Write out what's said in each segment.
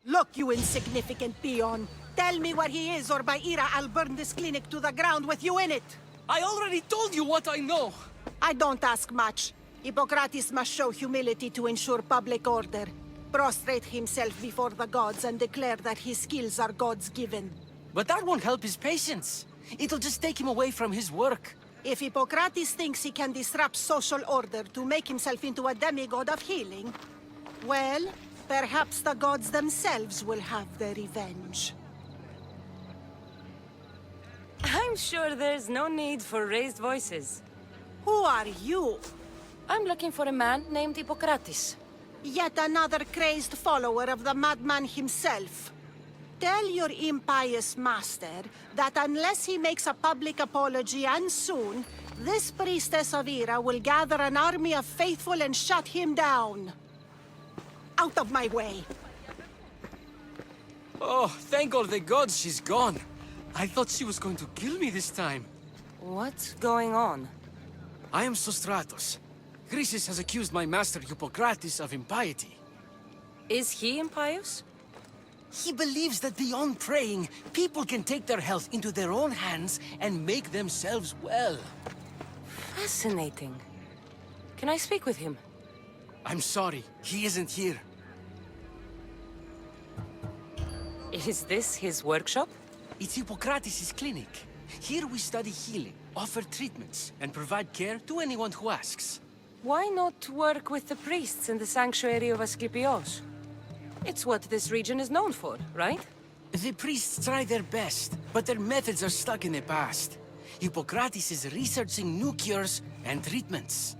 Look, you insignificant peon. Tell me where he is, or by Ira, I'll burn this clinic to the ground with you in it. I already told you what I know. I don't ask much. Hippokrates must show humility to ensure public order. Prostrate himself before the gods and declare that his skills are gods given. But that won't help his patients. It'll just take him away from his work. If Hippokrates thinks he can disrupt social order to make himself into a demigod of healing, well, perhaps the gods themselves will have their revenge. I'm sure there's no need for raised voices. Who are you? I'm looking for a man named Hippokrates. Yet another crazed follower of the madman himself. Tell your impious master that unless he makes a public apology, and soon, this priestess of Ira will gather an army of faithful and shut him down. Out of my way! Oh, thank all the gods she's gone. I thought she was going to kill me this time. What's going on? I am Sostratos. Chrysis has accused my master Hippokrates of impiety. Is he impious? He believes that beyond praying, people can take their health into their own hands and make themselves well. Fascinating. Can I speak with him? I'm sorry, he isn't here. Is this his workshop? It's Hippokrates' clinic. Here we study healing, offer treatments, and provide care to anyone who asks. Why not work with the priests in the sanctuary of Asclepios? It's what this region is known for, right? The priests try their best, but their methods are stuck in the past. Hippokrates is researching new cures and treatments.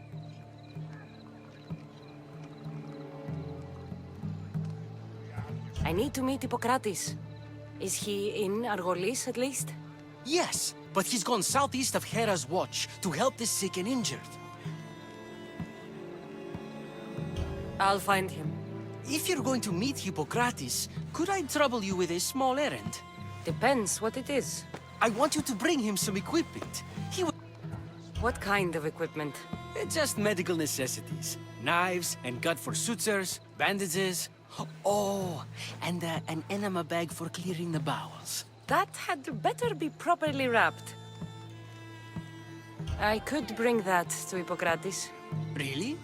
I need to meet Hippokrates. Is he in Argolis, at least? Yes, but he's gone southeast of Hera's watch to help the sick and injured. I'll find him. If you're going to meet Hippokrates, could I trouble you with a small errand? Depends what it is. I want you to bring him some equipment. What kind of equipment? Just medical necessities. Knives and gut for sutures, bandages. Oh, and an enema bag for clearing the bowels. That had better be properly wrapped. I could bring that to Hippokrates. Really?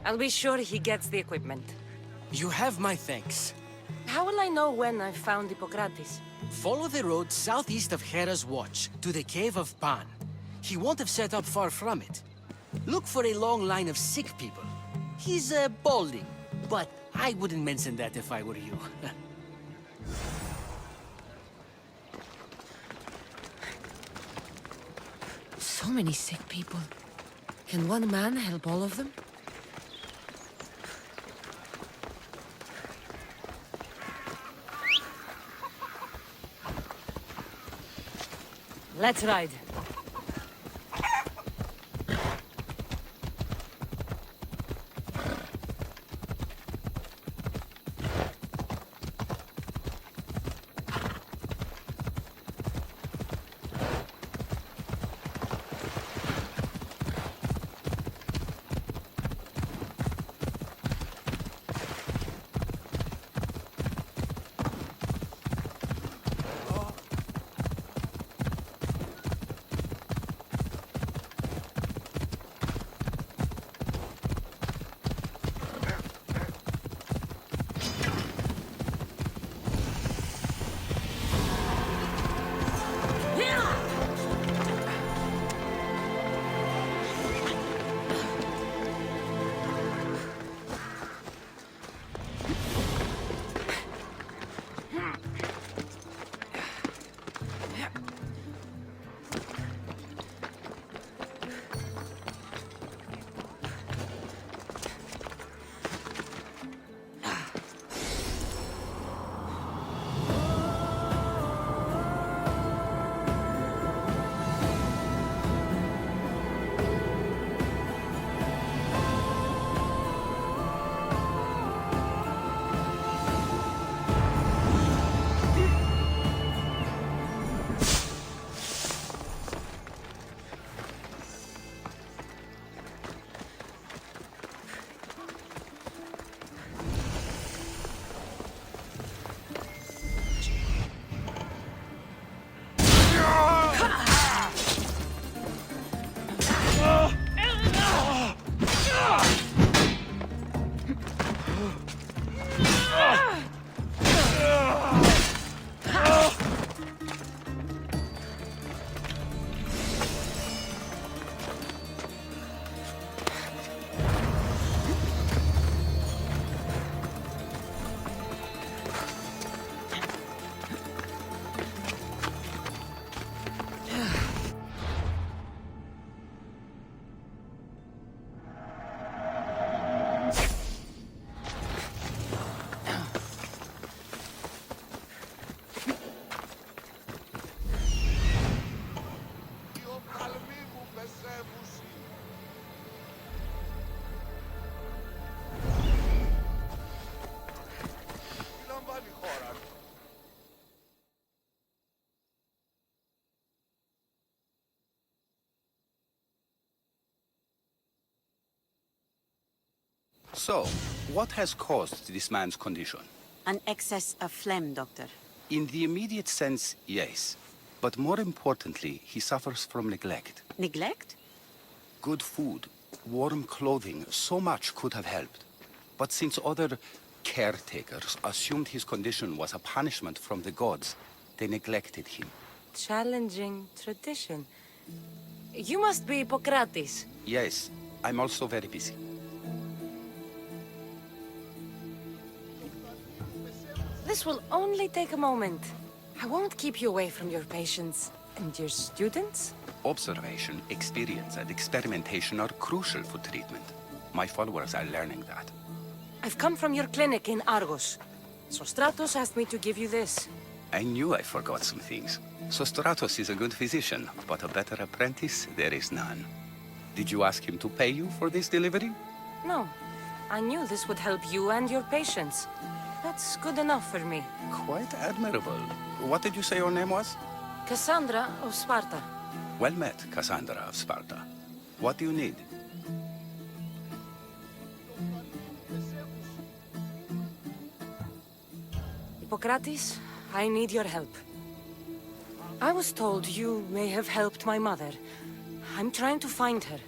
I'll be sure he gets the equipment. You have my thanks. How will I know when I've found Hippokrates? Follow the road southeast of Hera's watch to the cave of Pan. He won't have set up far from it. Look for a long line of sick people. He's balding, but I wouldn't mention that if I were you. So many sick people. Can one man help all of them? Let's ride. So, what has caused this man's condition? An excess of phlegm, Doctor. In the immediate sense, yes. But more importantly, he suffers from neglect. Neglect? Good food, warm clothing, so much could have helped. But since other caretakers assumed his condition was a punishment from the gods, they neglected him. Challenging tradition. You must be Hippokrates. Yes, I'm also very busy. This will only take a moment. I won't keep you away from your patients. And your students? Observation, experience, and experimentation are crucial for treatment. My followers are learning that. I've come from your clinic in Argos. Sostratos asked me to give you this. I knew I forgot some things. Sostratos is a good physician, but a better apprentice, there is none. Did you ask him to pay you for this delivery? No. I knew this would help you and your patients. That's good enough for me. Quite admirable. What did you say your name was? Cassandra of Sparta. Well met, Cassandra of Sparta. What do you need? Hippokrates, I need your help. I was told you may have helped my mother. I'm trying to find her.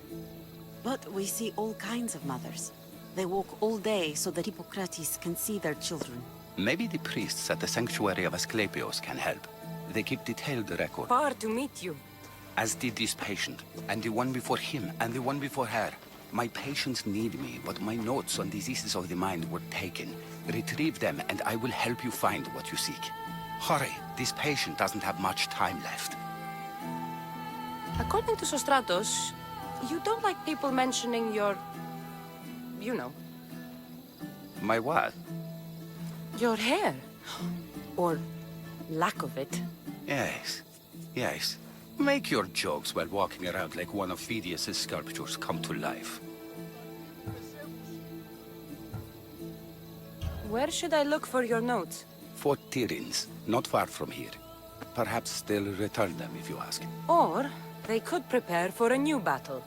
But we see all kinds of mothers. They walk all day so that Hippokrates can see their children. Maybe the priests at the sanctuary of Asclepios can help. They keep detailed record. Far to meet you. As did this patient, and the one before him, and the one before her. My patients need me, but my notes on diseases of the mind were taken. Retrieve them, and I will help you find what you seek. Hurry, this patient doesn't have much time left. According to Sostratos, you don't like people mentioning your... you know. My what? Your hair. Or lack of it. Yes, yes. Make your jokes while walking around like one of Phidias' sculptures come to life. Where should I look for your notes? Fort Tyrins, not far from here. Perhaps they'll return them if you ask. Or they could prepare for a new battle.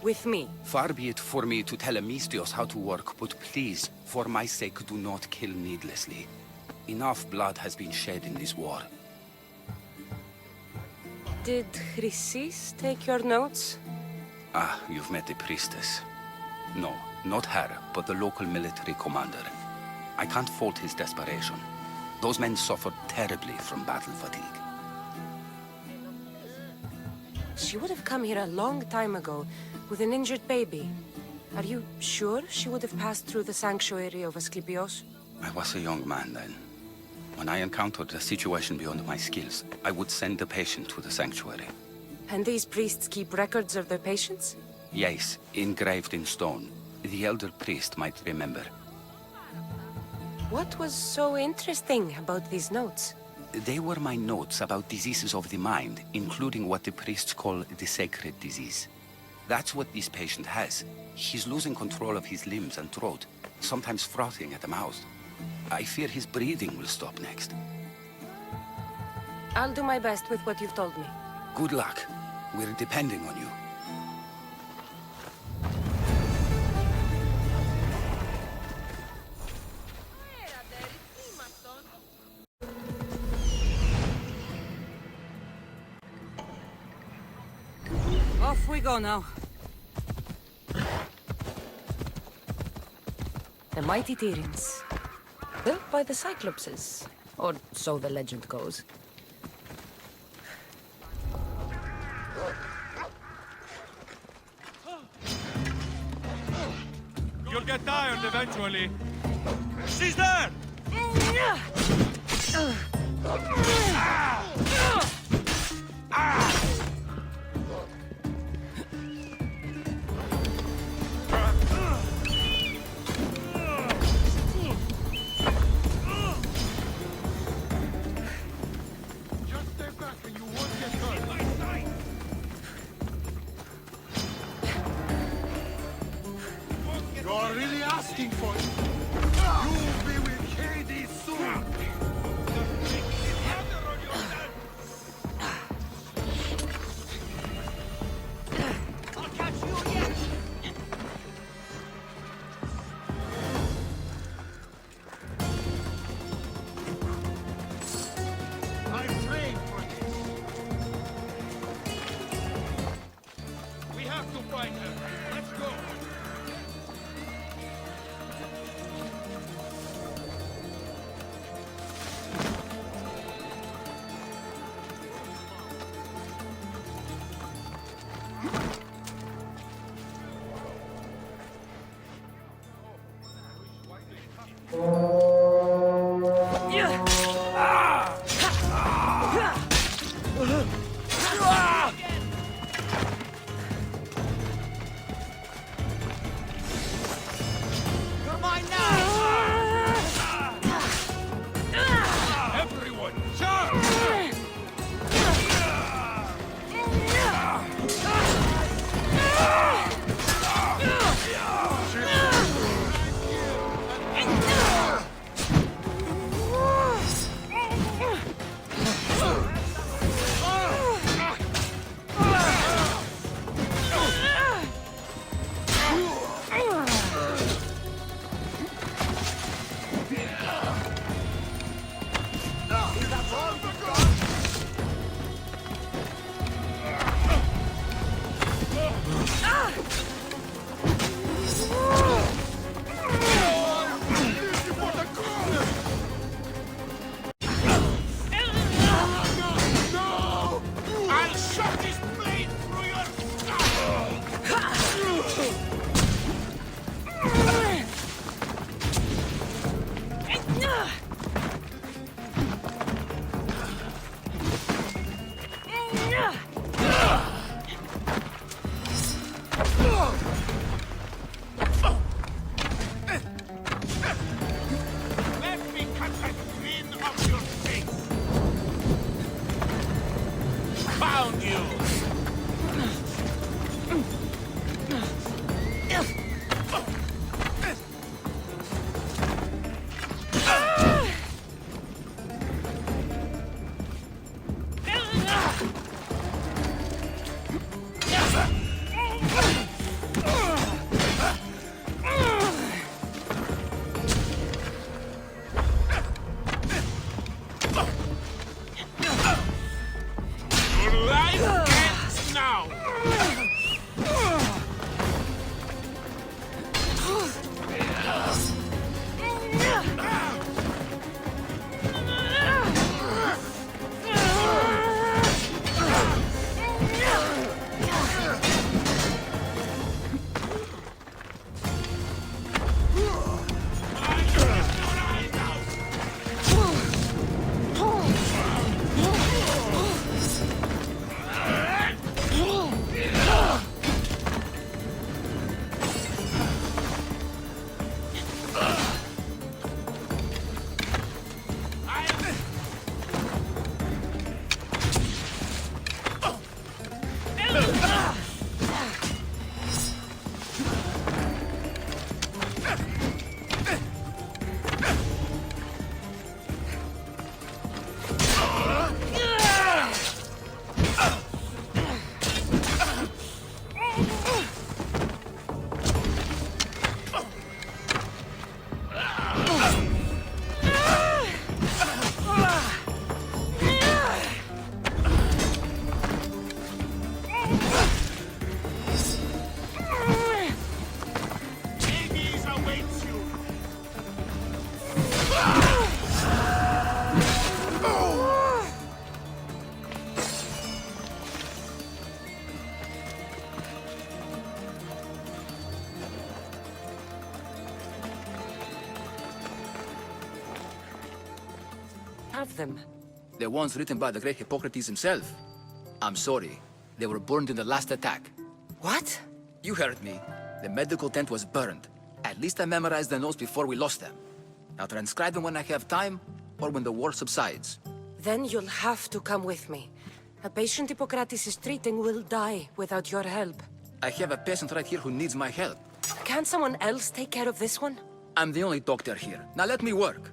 With me. Far be it for me to tell Amistios how to work, but please, for my sake, do not kill needlessly. Enough blood has been shed in this war. Did Chrysis take your notes? Ah, you've met the priestess. No, not her, but the local military commander. I can't fault his desperation. Those men suffered terribly from battle fatigue. She would have come here a long time ago with an injured baby. Are you sure she would have passed through the sanctuary of Asclepios? I was a young man then. When I encountered a situation beyond my skills, I would send the patient to the sanctuary. And these priests keep records of their patients? Yes, engraved in stone. The elder priest might remember. What was so interesting about these notes? They were my notes about diseases of the mind, including what the priests call the sacred disease. That's what this patient has. He's losing control of his limbs and throat, sometimes frothing at the mouth. I fear his breathing will stop next. I'll do my best with what you've told me. Good luck. We're depending on you. Off we go now. The mighty Tyrins. Built by the Cyclopses. Or so the legend goes. You'll get tired eventually. She's there! You're really asking for it. You'll be with Hades soon. Everyone, charge! I'll shove this blade through your Let me cut that grin off your face! Found you! Your life ends now! Hades awaits you! Have them. The ones written by the great Hippocrates himself. I'm sorry. They were burned in the last attack. What? You heard me. The medical tent was burned. At least I memorized the notes before we lost them. I'll transcribe them when I have time, or when the war subsides. Then you'll have to come with me. A patient Hippocrates is treating will die without your help. I have a patient right here who needs my help. Can't someone else take care of this one? I'm the only doctor here. Now let me work.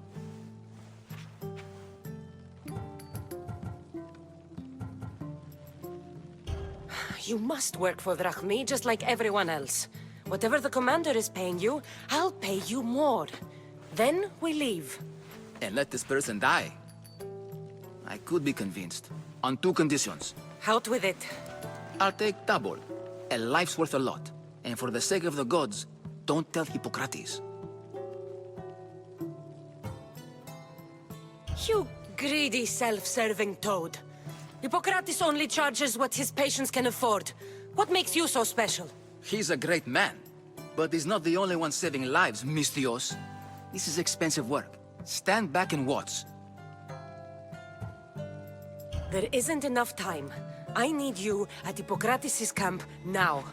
You must work for Drachmi just like everyone else. Whatever the commander is paying you, I'll pay you more. Then we leave. And let this person die. I could be convinced. On two conditions. Out with it. I'll take double. A life's worth a lot. And for the sake of the gods, don't tell Hippocrates. You greedy, self-serving toad. Hippocrates only charges what his patients can afford. What makes you so special? He's a great man, but he's not the only one saving lives, Mistios. This is expensive work. Stand back and watch. There isn't enough time. I need you at Hippokrates' camp now.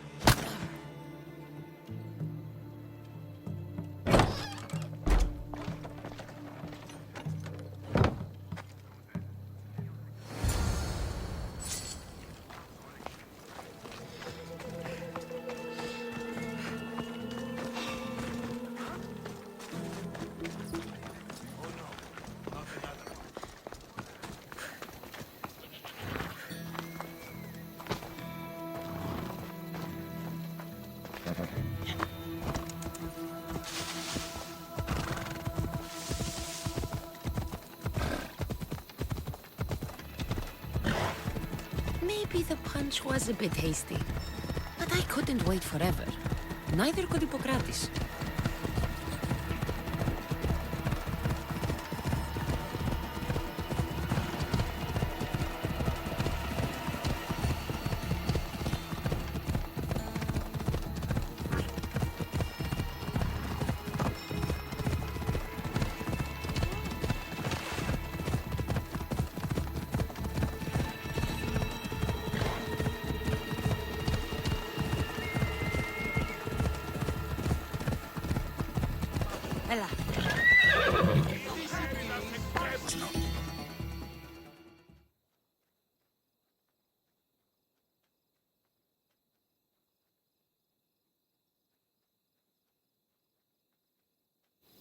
Maybe the punch was a bit hasty. But I couldn't wait forever. Neither could Hippokrates.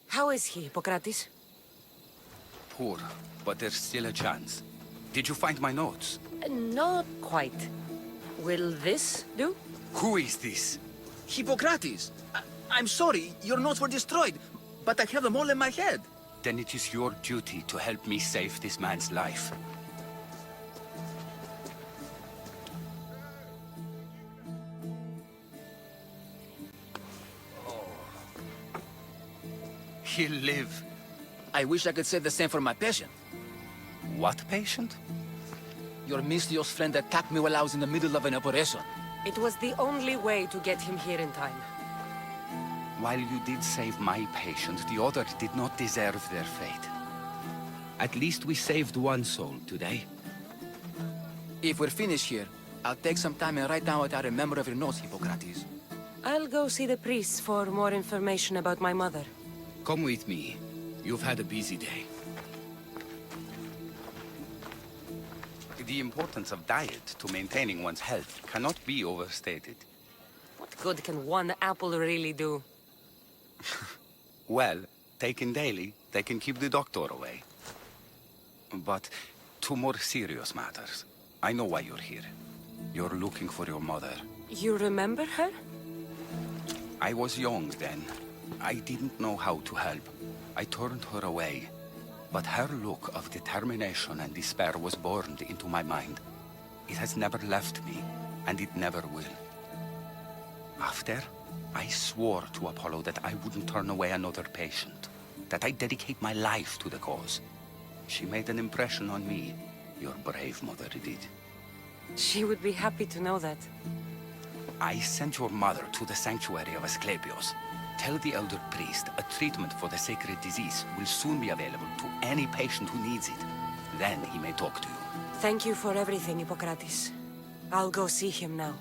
How is he, Hippokrates? Poor, but there's still a chance. Did you find my notes? Not quite. Will this do? Who is this? Hippokrates! I'm sorry, your notes were destroyed, but I have them all in my head. Then it is your duty to help me save this man's life. He'll live. I wish I could say the same for my patient. What patient? Your Mistios friend attacked me while I was in the middle of an operation. It was the only way to get him here in time. While you did save my patient, the others did not deserve their fate. At least we saved one soul today. If we're finished here, I'll take some time and write down what I remember of your notes, Hippokrates. I'll go see the priests for more information about my mother. Come with me. You've had a busy day. The importance of diet to maintaining one's health cannot be overstated. What good can one apple really do? Well, taken daily, they can keep the doctor away. But to more serious matters. I know why you're here. You're looking for your mother. You remember her? I was young then. I didn't know how to help. I turned her away. But her look of determination and despair was burned into my mind. It has never left me, and it never will. After, I swore to Apollo that I wouldn't turn away another patient, that I'd dedicate my life to the cause. She made an impression on me. Your brave mother did. She would be happy to know that. I sent your mother to the sanctuary of Asclepios. Tell the elder priest a treatment for the sacred disease will soon be available to any patient who needs it. Then he may talk to you. Thank you for everything, Hippokrates. I'll go see him now.